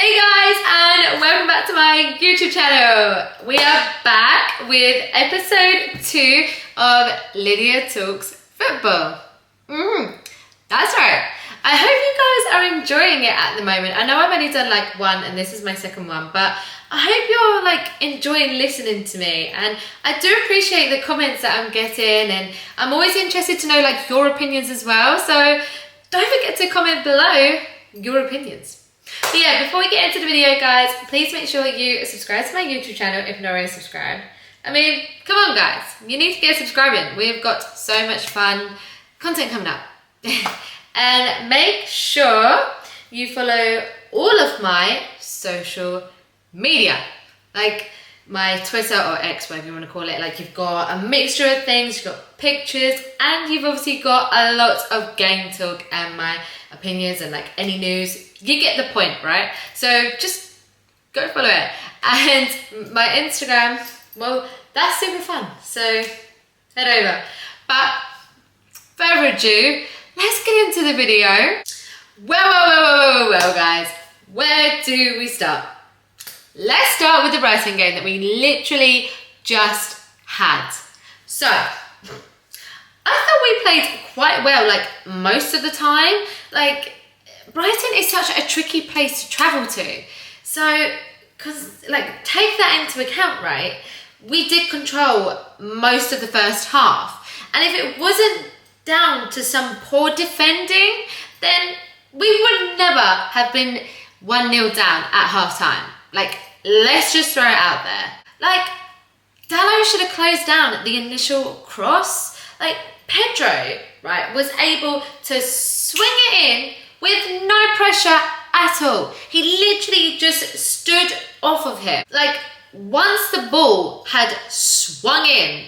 Hey guys, and welcome back to my YouTube channel. We are back with episode 2 of Lydia Talks Football. That's right. I hope you guys are enjoying it at the moment. I know I've only done like one and this is my second one, but I hope you're like enjoying listening to me, and I do appreciate the comments that I'm getting, and I'm always interested to know like your opinions as well. So don't forget to comment below your opinions. But yeah, before we get into the video guys, please make sure you subscribe to my YouTube channel if you're not already subscribed. I mean, come on guys, you need to get subscribing. We've got so much fun content coming up. And make sure you follow all of my social media, like my Twitter or X, whatever you want to call it. Like, you've got a mixture of things, you've got pictures, and you've obviously got a lot of game talk and my opinions and like any news. You get the point, right? So just go follow it. And my Instagram, well, that's super fun, so head over. But further ado, let's get into the video. Well guys, where do we start? Let's start with the Brighton game that we literally just had. So, I thought we played quite well, like most of the time. Like, Brighton is such a tricky place to travel to. So, take that into account, right? We did control most of the first half. And if it wasn't down to some poor defending, then we would never have been 1-0 down at half time. Like, let's just throw it out there. Like, Dallo should have closed down the initial cross. Like, Pedro, right, was able to swing it in with no pressure at all. He literally just stood off of him. Like, once the ball had swung in,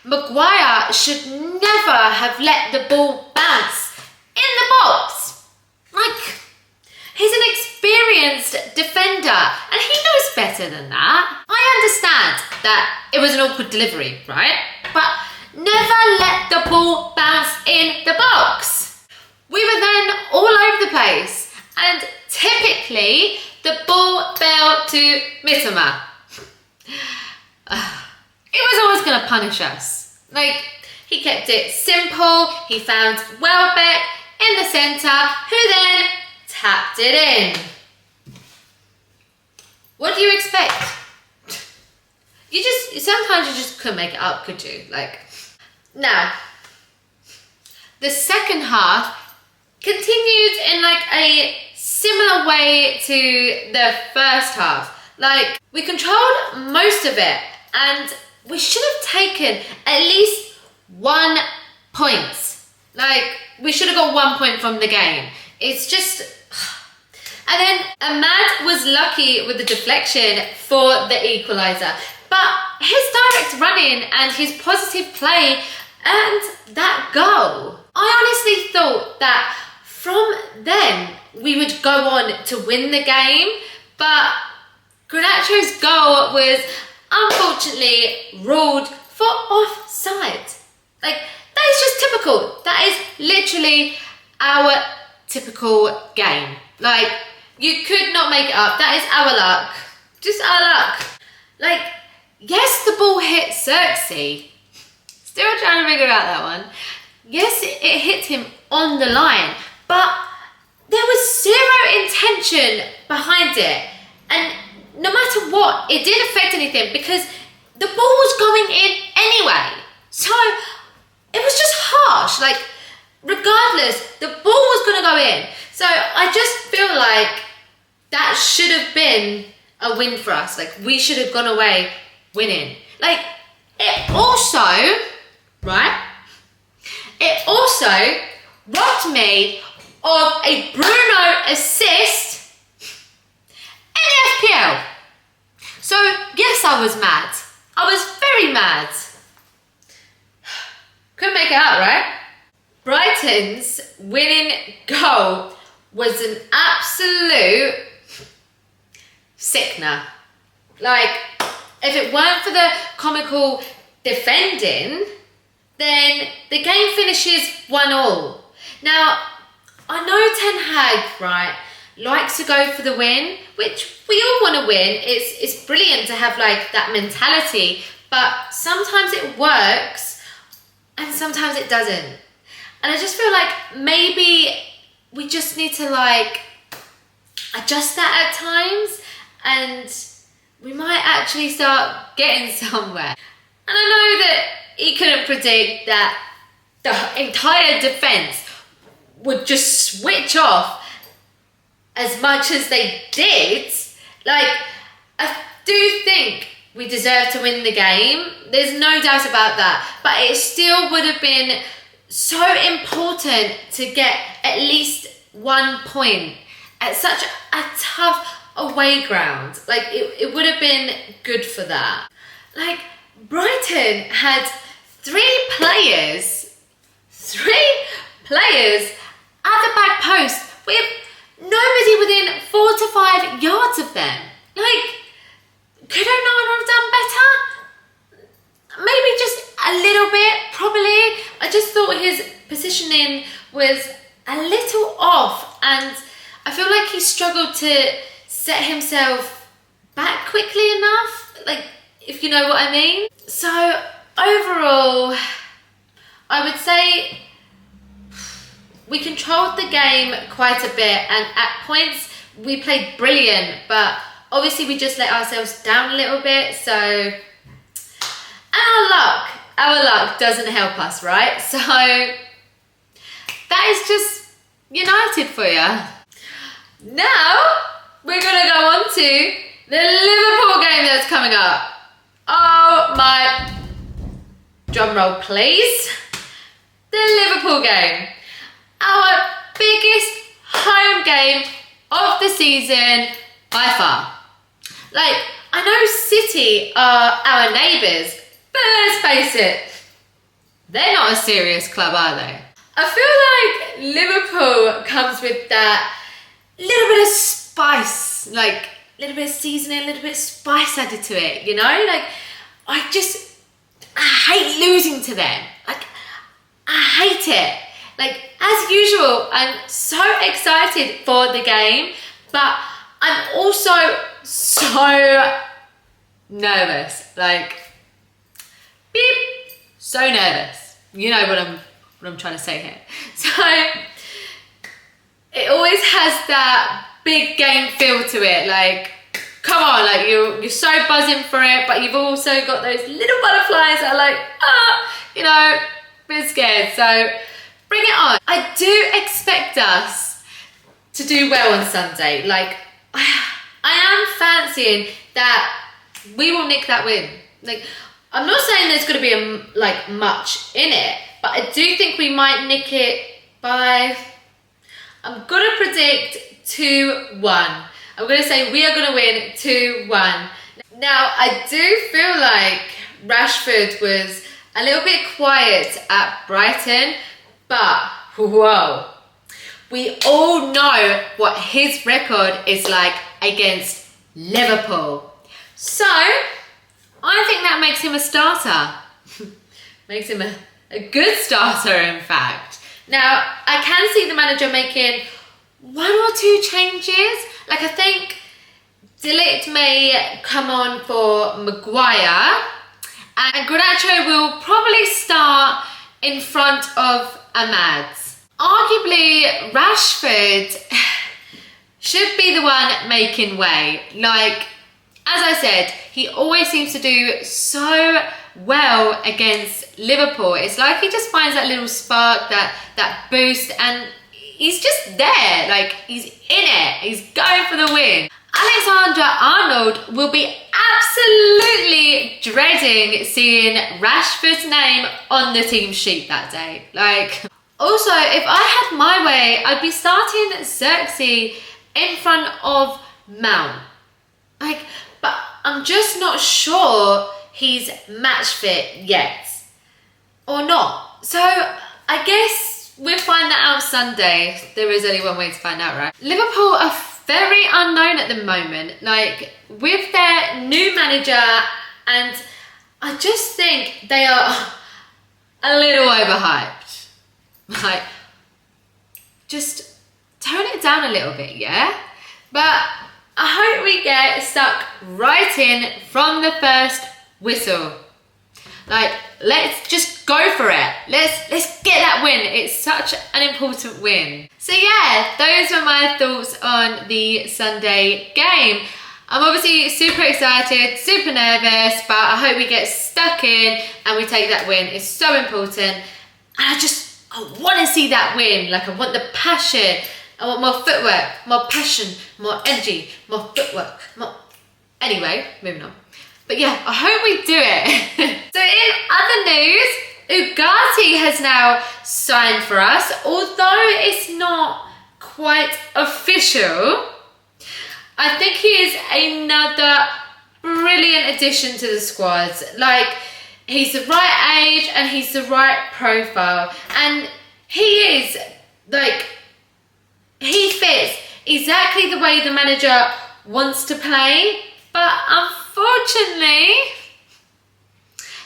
Maguire should never have let the ball bounce in the box. Like, he's an experienced defender and he knows better than that. I understand that it was an awkward delivery, right? But never let the ball bounce in the box. We were then all over the place, and typically the ball fell to Mitoma. It was always going to punish us. Like, he kept it simple. He found Welbeck in the centre, who then tapped it in. What do you expect? Sometimes you just couldn't make it up, could you? Like, now, the second half continued in like a similar way to the first half. Like, we controlled most of it, and we should have taken at least 1 point. Like, we should have got 1 point from the game. It's just... And then Ahmad was lucky with the deflection for the equaliser. But his direct running and his positive play earned that goal. I honestly thought that from then we would go on to win the game, but Garnacho's goal was unfortunately ruled for offside. Like, that is just typical. That is literally our typical game. Like, you could not make it up. That is our luck. Just our luck. Like, yes, the ball hit Xerxes. Still trying to figure out that one. Yes, it hit him on the line, but there was zero intention behind it. And no matter what, it didn't affect anything because the ball was going in anyway. So it was just harsh. Like, regardless, the ball was going to go in. So I just feel like that should have been a win for us. Like, we should have gone away winning. Like, it also, right? It also robbed me of a Bruno assist in the FPL. So yes, I was mad. I was very mad. Couldn't make it out, right? Brighton's winning goal was an absolute sickener. Like, if it weren't for the comical defending, then the game finishes 1-1. Now, I know Ten Hag, right, likes to go for the win, which we all want to win. It's brilliant to have like that mentality, but sometimes it works and sometimes it doesn't. And I just feel like maybe we just need to like adjust that at times, and we might actually start getting somewhere. And I know that he couldn't predict that the entire defense would just switch off as much as they did. Like, I do think we deserve to win the game. There's no doubt about that. But it still would have been so important to get at least 1 point at such a tough away ground. Like, it would have been good for that. Like, Brighton had three players at the back post with nobody within 4 to 5 yards of them. Like, could Onana have done better? Maybe just a little bit, probably. I just thought his positioning was a little off, and I feel like he struggled to set himself back quickly enough, like, if you know what I mean. So overall, I would say we controlled the game quite a bit, and at points we played brilliant, but obviously we just let ourselves down a little bit. So, and our luck doesn't help us, right? So that is just United for you. Now we're gonna go on to the Liverpool game that's coming up. Oh my, drum roll please. The Liverpool game. Our biggest home game of the season by far. Like, I know City are our neighbours, but let's face it, they're not a serious club, are they? I feel like Liverpool comes with that little bit of spice, like a little bit of seasoning, a little bit of spice added to it, you know? Like, I hate losing to them. Like, I hate it. Like, as usual, I'm so excited for the game, but I'm also so nervous. Like, beep, so nervous. You know what I'm trying to say here. So it always has that big game feel to it. Like, come on, like you're so buzzing for it, but you've also got those little butterflies that are like, you know, a bit scared. So bring it on. I do expect us to do well on Sunday. Like, I am fancying that we will nick that win. Like, I'm not saying there's going to be like much in it, but I do think we might nick it by, I'm going to predict 2-1. I'm going to say we are going to win 2-1. Now, I do feel like Rashford was a little bit quiet at Brighton, but whoa, we all know what his record is like against Liverpool. So, I think that makes him a starter. Makes him a good starter, in fact. Now, I can see the manager making 1 or 2 changes. Like, I think De Ligt may come on for Maguire, and Garnacho will probably start in front of Ahmad's. Arguably, Rashford should be the one making way. Like, as I said, he always seems to do so well against Liverpool. It's like he just finds that little spark, that boost, and he's just there. Like, he's in it. He's going for the win. Alexander-Arnold will be absolutely dreading seeing Rashford's name on the team sheet that day. Like, also, if I had my way, I'd be starting Xerxes in front of Mount. Like, but I'm just not sure he's match fit yet. Or not. So, I guess we'll find that out Sunday. There is only one way to find out, right? Liverpool are very unknown at the moment. Like, with their new manager, and I just think they are a little overhyped. Like, just tone it down a little bit, yeah? But I hope we get stuck right in from the first whistle. Like, let's just go for it. Let's get that win. It's such an important win. So yeah, those were my thoughts on the Sunday game. I'm obviously super excited, super nervous, but I hope we get stuck in and we take that win. It's so important. And I want to see that win. Like, I want the passion. I want more footwork, more passion, more energy, more footwork, more... Anyway, moving on. But yeah, I hope we do it. So in other news, Ugarte has now signed for us, although it's not quite official. I think he is another brilliant addition to the squad. Like, he's the right age and he's the right profile. And he is, like, he fits exactly the way the manager wants to play. But unfortunately,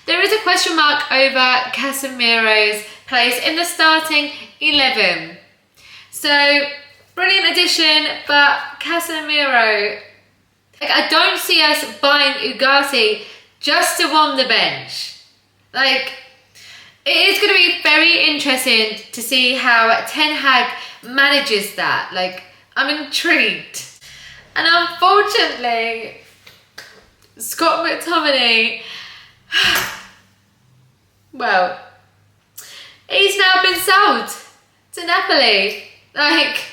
there is a question mark over Casemiro's place in the starting 11. So, brilliant addition, but Casemiro, like, I don't see us buying Ugarte just to warm the bench. Like, it is going to be very interesting to see how Ten Hag manages that. Like, I'm intrigued. And unfortunately, Scott McTominay, well, he's now been sold to Napoli. Like,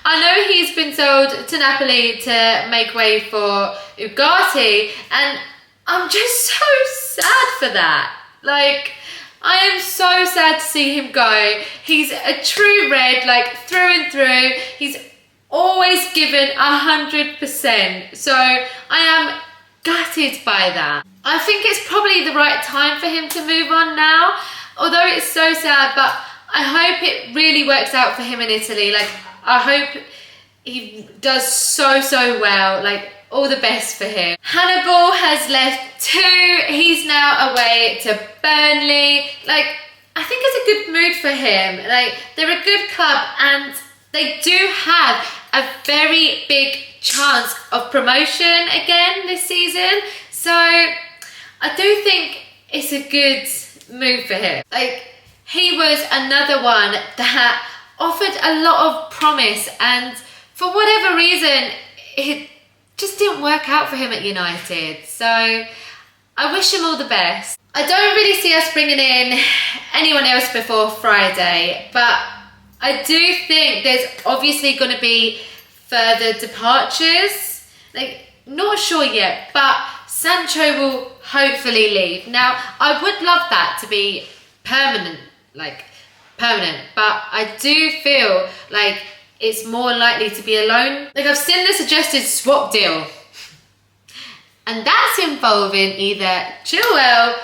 I know he's been sold to Napoli to make way for Ugarte, and I'm just so sad for that. Like, I am so sad to see him go. He's a true red, like, through and through. He's always given 100%. So I am gutted by that. I think it's probably the right time for him to move on now. Although it's so sad, but I hope it really works out for him in Italy. Like, I hope he does so well. Like, all the best for him. Hannibal has left too. He's now away to Burnley. Like, I think it's a good move for him. Like, they're a good club and they do have a very big chance of promotion again this season. So I do think it's a good move for him. Like, he was another one that offered a lot of promise, and for whatever reason, it just didn't work out for him at United. So I wish him all the best. I don't really see us bringing in anyone else before Friday, but I do think there's obviously going to be further departures. Like, not sure yet, but Sancho will hopefully leave. Now, I would love that to be permanent, but I do feel like it's more likely to be a loan. Like, I've seen the suggested swap deal, and that's involving either Chilwell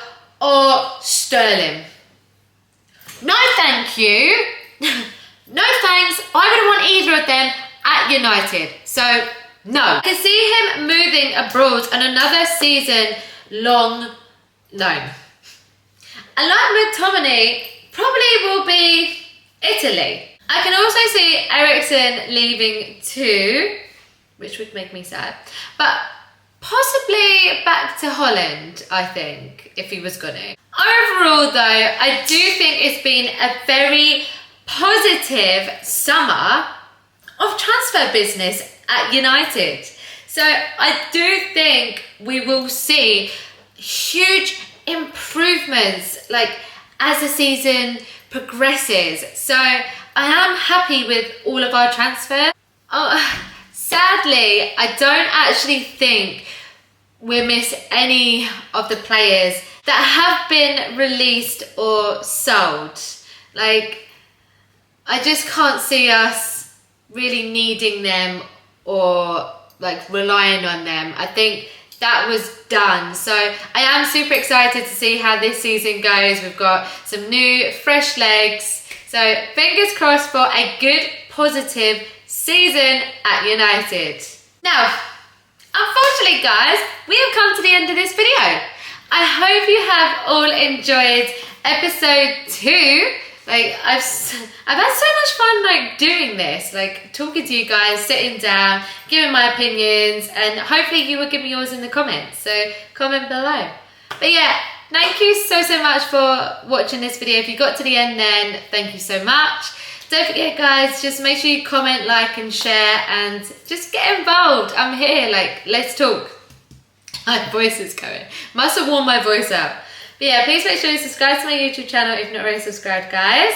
or Sterling. No thank you. No thanks. I wouldn't want either of them at United. So, no. I can see him moving abroad on another season-long loan. And like McTominay, probably will be Italy. I can also see Eriksen leaving too, which would make me sad. But possibly back to Holland, I think, if he was gonna. Overall though, I do think it's been a very positive summer of transfer business at United. So I do think we will see huge improvements, like, as the season progresses. So I am happy with all of our transfers. Sadly, I don't actually think we'll miss any of the players that have been released or sold. Like, I just can't see us really needing them or like relying on them. I think that was done. So I am super excited to see how this season goes. We've got some new fresh legs. So fingers crossed for a good positive season at United. Now, unfortunately guys, we have come to the end of this video. I hope you have all enjoyed episode 2 Like I've had so much fun like doing this, like talking to you guys, sitting down, giving my opinions, and hopefully you will give me yours in the comments. So comment below. But yeah, thank you so much for watching this video. If you got to the end, then thank you so much. Don't forget, guys, just make sure you comment, like, and share, and just get involved. I'm here, like, let's talk. My voice is going. Must have worn my voice out. But yeah, please make sure you subscribe to my YouTube channel if you're not already subscribed, guys.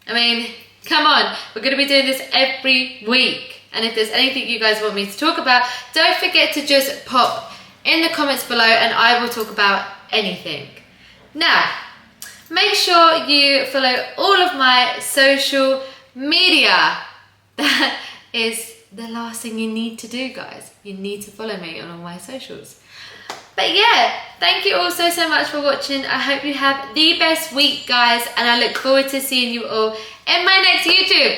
I mean, come on. We're going to be doing this every week. And if there's anything you guys want me to talk about, don't forget to just pop in the comments below and I will talk about anything. Now, make sure you follow all of my social media. That is the last thing you need to do, guys. You need to follow me on all my socials. But yeah, thank you all so much for watching. I hope you have the best week, guys, and I look forward to seeing you all in my next YouTube.